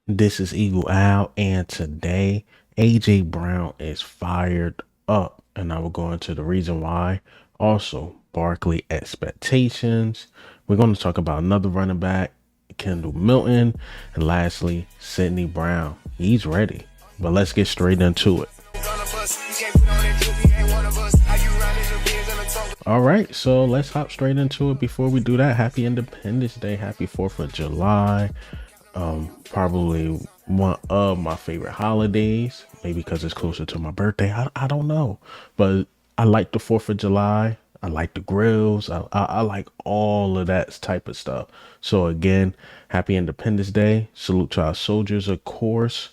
This is Eagle Al, and today AJ Brown is fired up, and I will go into the reason why. Also, Barkley expectations. We're going to talk about another running back, Kendall Milton, and lastly, Sidney Brown. He's ready, but let's get straight into it. All right, so let's hop straight into it. Before we do that, happy Independence Day, happy 4th of July. Probably one of my favorite holidays, maybe because it's closer to my birthday. I don't know, but I like the 4th of July. I like the grills. I like all of that type of stuff. So again, happy Independence Day. Salute to our soldiers, of course.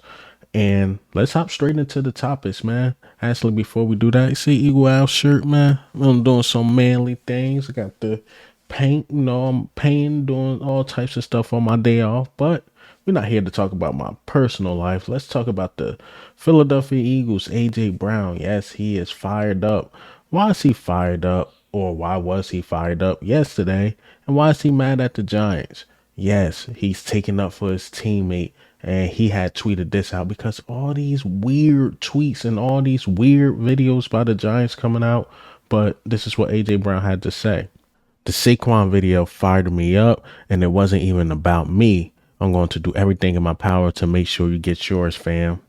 And let's hop straight into the topics, man. Actually, before we do that, you see Eagle Owl shirt, man. I'm doing some manly things. I got the paint, I'm painting, doing all types of stuff on my day off. But we're not here to talk about my personal life. Let's talk about the Philadelphia Eagles, AJ Brown. Yes, he is fired up. Why is he fired up? Or why was he fired up yesterday? And why is he mad at the Giants? Yes, he's taking up for his teammate, and he had tweeted this out because all these weird tweets and all these weird videos by the Giants coming out. But this is what AJ Brown had to say. The Saquon video fired me up, and it wasn't even about me. I'm going to do everything in my power to make sure you get yours, fam.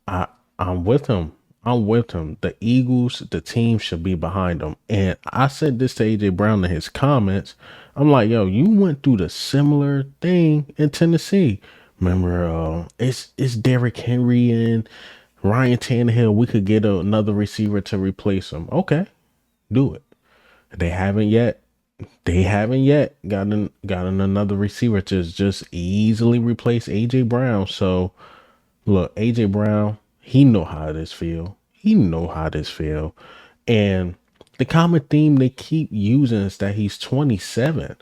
I I'm with him. I'm with him. The Eagles, the team should be behind them. And I said this to AJ Brown in his comments. I'm like, yo, you went through the similar thing in Tennessee. Remember, it's Derrick Henry and Ryan Tannehill. We could get another receiver to replace him. Okay, do it. They haven't yet. They haven't yet gotten another receiver to just easily replace AJ Brown. So look, AJ Brown, he know how this feel. He know how this feel. And the common theme they keep using is that he's 27.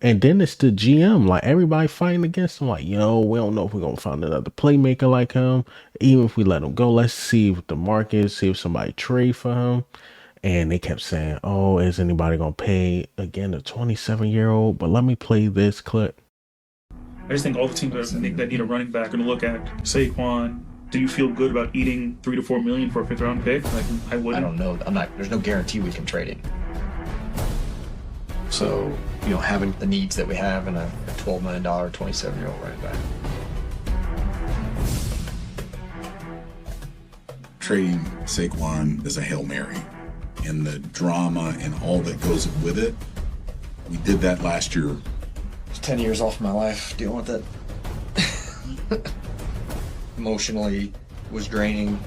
And then it's the GM, like everybody fighting against him, like, yo, we don't know if we're gonna find another playmaker like him. Even if we let him go, let's see what the market is, see if somebody trade for him. And they kept saying, oh, is anybody gonna pay again a 27-year-old? But let me play this clip. I just think all the teams that need a running back are going to look at Saquon. Do you feel good about eating $3 to $4 million for a fifth round pick? Like I wouldn't. I don't know. I'm not. There's no guarantee we can trade it. So having the needs that we have in a $12 million 27-year-old running back. Trading Saquon is a Hail Mary, and the drama and all that goes with it. We did that last year. It's 10 years off my life dealing with it. Emotionally was draining.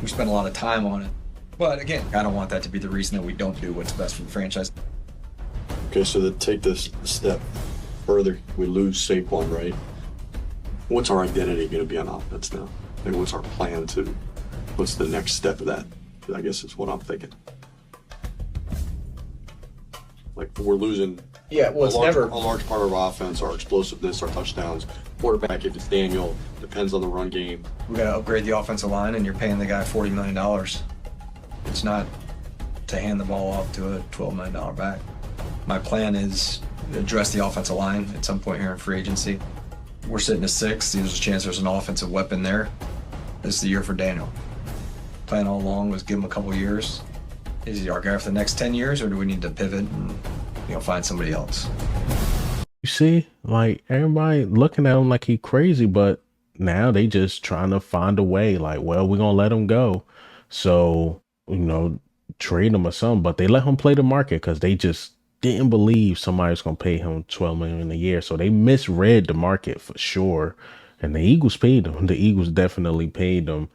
We spent a lot of time on it. But again, I don't want that to be the reason that we don't do what's best for the franchise. Okay, so to take this a step further, we lose Saquon, right? What's our identity going to be on offense now? And what's our plan what's the next step of that? I guess is what I'm thinking. Like, we're losing Yeah, well, it's never. a large part of our offense, our explosiveness, our touchdowns. Quarterback, if it's Daniel, depends on the run game. We got to upgrade the offensive line, and you're paying the guy $40 million. It's not to hand the ball off to a $12 million back. My plan is to address the offensive line at some point here in free agency. We're sitting at 6. There's a chance there's an offensive weapon there. This is the year for Daniel. Plan all along was give him a couple years. Is he our guy for the next 10 years, or do we need to pivot and find somebody else? You see, like everybody looking at him like he crazy, but now they just trying to find a way. Like, well, we're gonna let him go, so trade him or something. But they let him play the market because they just didn't believe somebody was gonna pay him 12 million a year. So they misread the market for sure. And the Eagles paid him. The Eagles definitely paid him.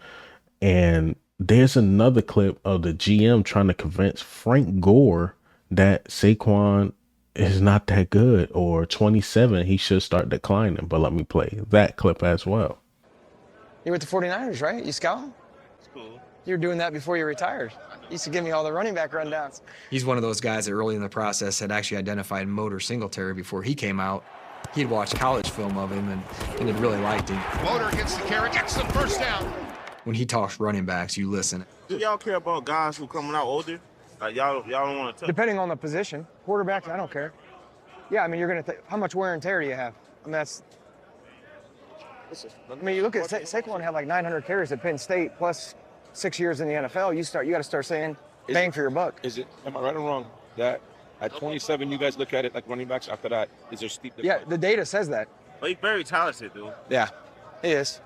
And there's another clip of the GM trying to convince Frank Gore that Saquon is not that good, or 27, he should start declining. But let me play that clip as well. You went to 49ers, right? You scout? It's cool. You were doing that before you retired. You used to give me all the running back rundowns. He's one of those guys that early in the process had actually identified Motor Singletary before he came out. He'd watched college film of him and had really liked him. Motor gets the carry, gets the first down. When he talks running backs, you listen. Do y'all care about guys who coming out older? Like y'all don't want to touch. Depending on the position. Quarterbacks, I don't care. Yeah, I mean, how much wear and tear do you have? I mean, I mean, you look at Saquon had like 900 carries at Penn State plus 6 years in the NFL. You got to start saying bang for your buck. Am I right or wrong that at 27 you guys look at it like running backs? After that, is there steep decline? Yeah, the data says that. But he's very talented, dude. Yeah, he is.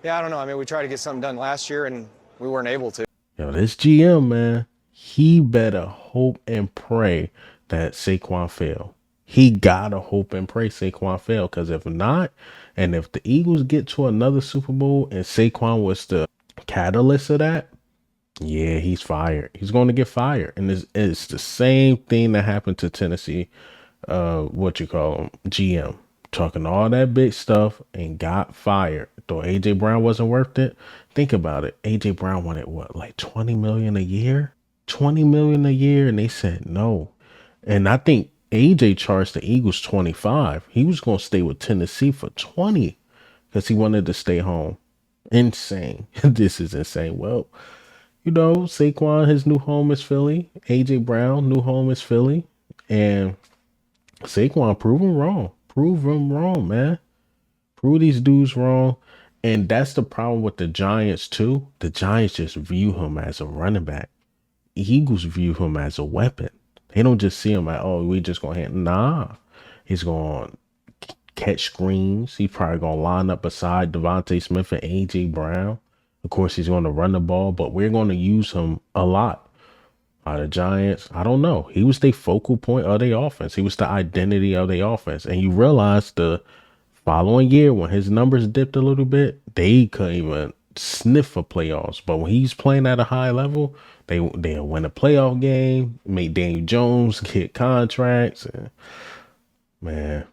Yeah, I don't know. I mean, we tried to get something done last year and we weren't able to. Yo, this GM, man, he better hope and pray that Saquon fail. He gotta hope and pray Saquon fail, because if not, and if the Eagles get to another Super Bowl and Saquon was the catalyst of that, yeah, he's fired. He's going to get fired. And it's the same thing that happened to Tennessee, GM. Talking all that big stuff and got fired. Though A.J. Brown wasn't worth it. Think about it. A.J. Brown wanted what, like $20 million a year? $20 million a year, and they said no. And I think A.J. charged the Eagles 25. He was going to stay with Tennessee for 20 because he wanted to stay home. Insane. This is insane. Well, you know, Saquon, his new home is Philly. A.J. Brown, new home is Philly. And Saquon, prove him wrong. Prove him wrong, man. Prove these dudes wrong. And that's the problem with the Giants, too. The Giants just view him as a running back. Eagles view him as a weapon. They don't just see him like, oh, we just going to hand. Nah. He's going to catch screens. He's probably going to line up beside Devontae Smith and A.J. Brown. Of course, he's going to run the ball, but we're going to use him a lot. The Giants, I don't know. He was the focal point of their offense. He was the identity of their offense. And you realize the following year when his numbers dipped a little bit, they couldn't even sniff for playoffs. But when he's playing at a high level, they'll win a playoff game, make Daniel Jones get contracts. And, man.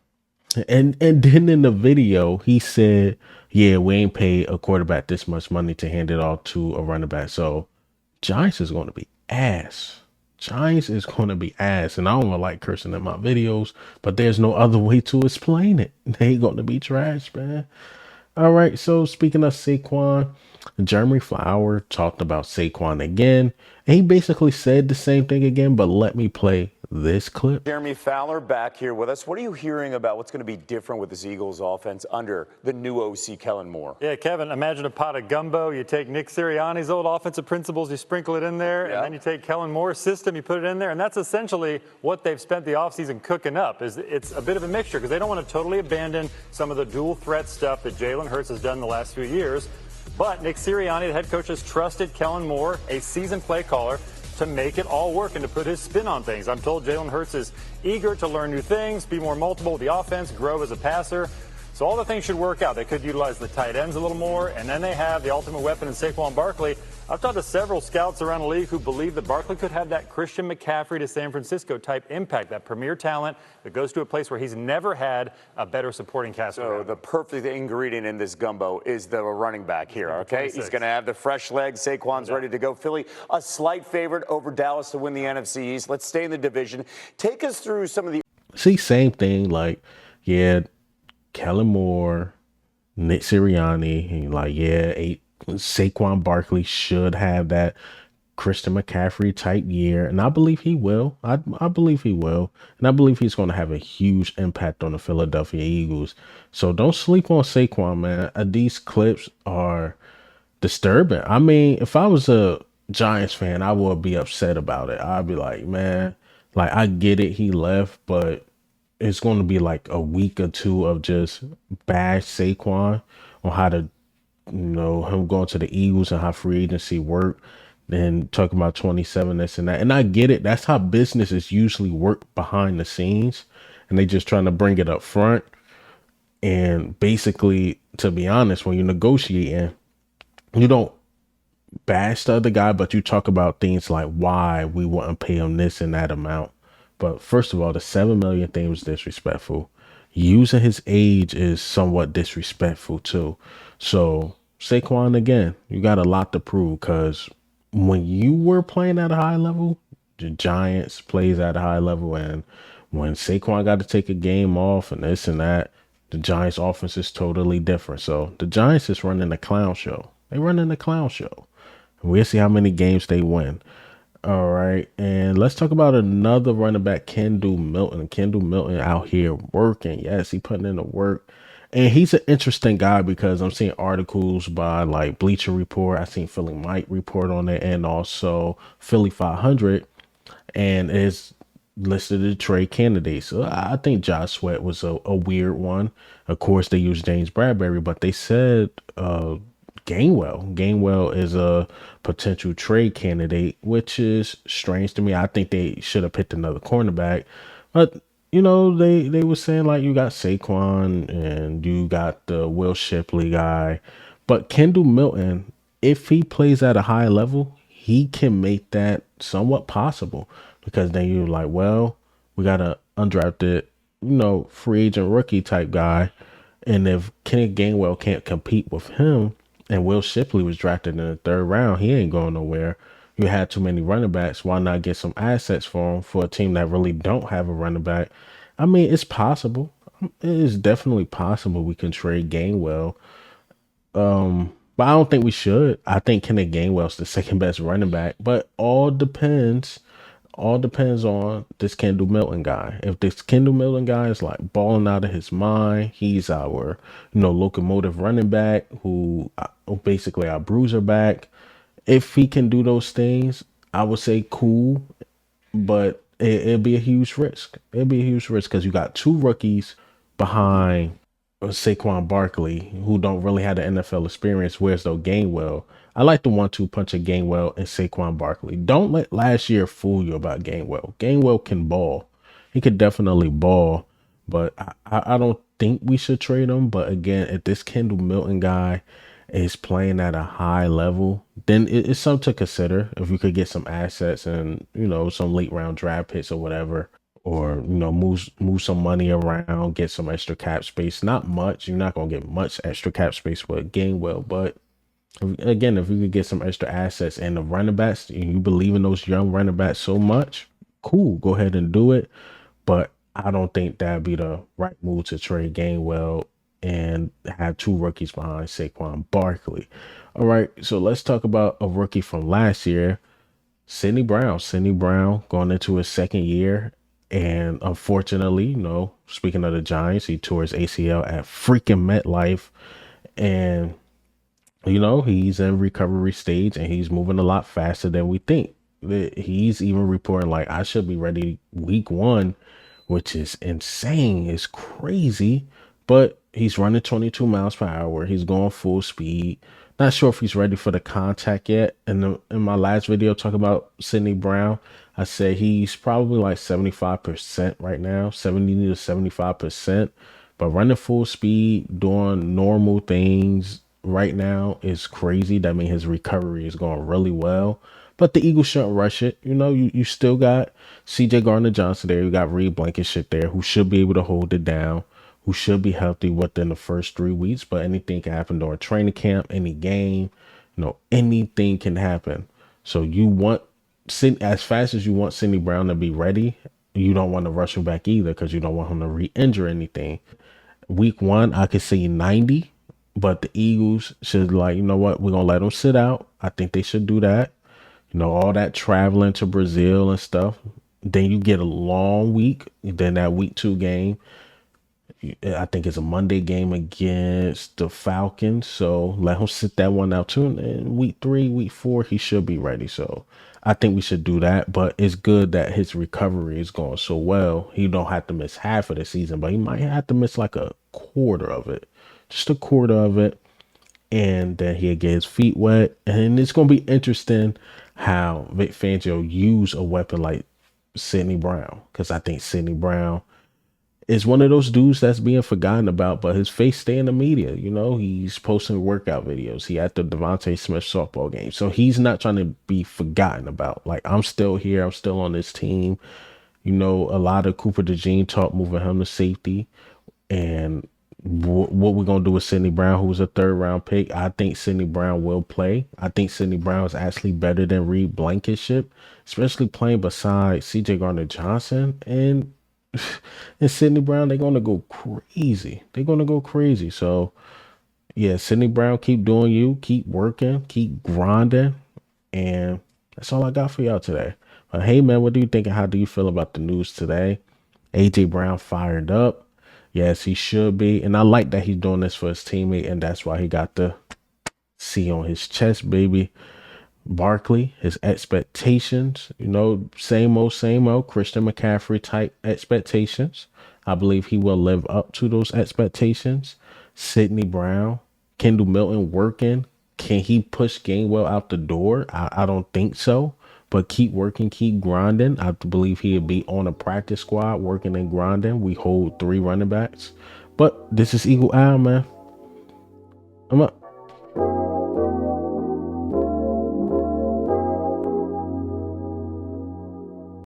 And then in the video, he said, yeah, we ain't paid a quarterback this much money to hand it off to a running back. So Giants is going to be ass. Giants is going to be ass. And I don't like cursing in my videos, but there's no other way to explain it. They going to be trash, man. All right. So speaking of Saquon, Jeremy Flower talked about Saquon again. And he basically said the same thing again, but let me play this clip. Jeremy Fowler back here with us. What are you hearing about what's going to be different with this Eagles offense under the new OC Kellen Moore? Yeah, Kevin, imagine a pot of gumbo. You take Nick Sirianni's old offensive principles, you sprinkle it in there, and then you take Kellen Moore's system, you put it in there, and that's essentially what they've spent the offseason cooking up. It's a bit of a mixture because they don't want to totally abandon some of the dual threat stuff that Jalen Hurts has done the last few years. But Nick Sirianni, the head coach, has trusted Kellen Moore, a seasoned play caller, to make it all work and to put his spin on things. I'm told Jalen Hurts is eager to learn new things, be more multiple with the offense, grow as a passer. So all the things should work out. They could utilize the tight ends a little more, and then they have the ultimate weapon in Saquon Barkley. I've talked to several scouts around the league who believe that Barkley could have that Christian McCaffrey to San Francisco type impact, that premier talent that goes to a place where he's never had a better supporting cast. So the perfect ingredient in this gumbo is the running back here, okay? He's going to have the fresh legs. Saquon's ready to go. Philly, a slight favorite over Dallas to win the NFC East. Let's stay in the division. Take us through some of the... See, same thing. Like, yeah, Kellen Moore, Nick Sirianni, and like, yeah, Saquon Barkley should have that Christian McCaffrey type year, and I believe he will. I believe he will, and I believe he's going to have a huge impact on the Philadelphia Eagles. So don't sleep on Saquon, man. These clips are disturbing. I mean, if I was a Giants fan, I would be upset about it. I'd be like, man, like, I get it, he left, but it's going to be like a week or two of just bash Saquon on how to, you know, him going to the Eagles and how free agency work. Then talking about 27, this and that. And I get it. That's how businesses usually work behind the scenes. And they just trying to bring it up front. And basically, to be honest, when you're negotiating, you don't bash the other guy, but you talk about things like why we wouldn't pay him this and that amount. But first of all, the $7 million thing was disrespectful. Using his age is somewhat disrespectful too. So Saquon, again, you got a lot to prove, because when you were playing at a high level, the Giants plays at a high level, and when Saquon got to take a game off and this and that, the Giants offense is totally different. So the Giants is running a clown show. They running a clown show. We'll see how many games they win. All right, and let's talk about another running back, Kendall Milton. Kendall Milton out here working. Yes, he putting in the work. And he's an interesting guy because I'm seeing articles by like Bleacher Report. I seen Philly Mike report on it, and also Philly 500, and it's listed as trade candidates. So I think Josh Sweat was a weird one. Of course, they used James Bradbury, but they said Gainwell. Gainwell is a potential trade candidate, which is strange to me. I think they should have picked another cornerback, but they were saying like you got Saquon and you got the Will Shipley guy, but Kendall Milton, if he plays at a high level, he can make that somewhat possible because then you're like, well, we got a undrafted, free agent rookie type guy, and if Kenny Gainwell can't compete with him, and Will Shipley was drafted in the 3rd round, he ain't going nowhere. You had too many running backs. Why not get some assets for him for a team that really don't have a running back? I mean, it's possible. It is definitely possible we can trade Gainwell. But I don't think we should. I think Kenny Gainwell's the second best running back. But all depends. All depends on this Kendall Milton guy. If this Kendall Milton guy is like balling out of his mind, he's our, locomotive running back who basically our bruiser back. If he can do those things, I would say cool, but it'd be a huge risk. It'd be a huge risk because you got 2 rookies behind Saquon Barkley who don't really have the NFL experience, whereas though Gainwell, I like the 1-2 punch of Gainwell and Saquon Barkley. Don't let last year fool you about Gainwell. Gainwell can ball. He could definitely ball, but I don't think we should trade him. But again, if this Kendall Milton guy is playing at a high level, then it's something to consider. If we could get some assets and, some late round draft picks or whatever, or, move some money around, get some extra cap space. Not much. You're not going to get much extra cap space with Gainwell, but again, if we could get some extra assets and the running backs, and you believe in those young running backs so much, cool, go ahead and do it. But I don't think that'd be the right move to trade Gainwell and have 2 rookies behind Saquon Barkley. All right, so let's talk about a rookie from last year, Sidney Brown. Sidney Brown going into his 2nd year. And unfortunately, speaking of the Giants, he tore his ACL at freaking MetLife. And he's in recovery stage and he's moving a lot faster than we think. He's even reporting like I should be ready week 1, which is insane. It's crazy, but he's running 22 miles per hour. He's going full speed. Not sure if he's ready for the contact yet. In my last video talking about Sidney Brown, I said he's probably like 75% right now, 70 to 75%. But running full speed, doing normal things right now is crazy. That means his recovery is going really well. But the Eagles shouldn't rush it. You still got CJ Gardner-Johnson there. You got Reed Blankenship there who should be able to hold it down, who should be healthy within the first 3 weeks. But anything can happen during training camp, any game, anything can happen. So you want, as fast as you want Sidney Brown to be ready, you don't want to rush him back either because you don't want him to re-injure anything. Week 1, I could see 90. But the Eagles should like, you know what, we're going to let them sit out. I think they should do that. All that traveling to Brazil and stuff. Then you get a long week. Then that week 2 game, I think it's a Monday game against the Falcons. So let him sit that one out too. And week 3, week 4, he should be ready. So I think we should do that. But it's good that his recovery is going so well. He don't have to miss half of the season, but he might have to miss like a quarter of it. Just a quarter of it, and then he'll get his feet wet. And it's going to be interesting how Vic Fangio use a weapon like Sidney Brown, because I think Sidney Brown is one of those dudes that's being forgotten about, but his face stay in the media. He's posting workout videos. He at the Devontae Smith softball game. So he's not trying to be forgotten about. Like, I'm still here. I'm still on this team. A lot of Cooper DeJean talk moving him to safety. And what we're going to do with Sidney Brown, who was a 3rd round pick, I think Sidney Brown will play. I think Sidney Brown is actually better than Reed Blankenship, especially playing beside CJ Gardner-Johnson and Sidney Brown. They're going to go crazy. They're going to go crazy. So, yeah, Sidney Brown, keep doing you. Keep working. Keep grinding. And that's all I got for y'all today. But hey, man, what do you think and how do you feel about the news today? A.J. Brown fired up. Yes, he should be. And I like that he's doing this for his teammate, and that's why he got the C on his chest, baby. Barkley, his expectations, same old Christian McCaffrey type expectations. I believe he will live up to those expectations. Sidney Brown, Kendall Milton working. Can he push Gainwell out the door? I don't think so. But keep working, keep grinding. I believe he'll be on a practice squad working and grinding. We hold 3 running backs. But this is Eagle Eye, man. I'm up.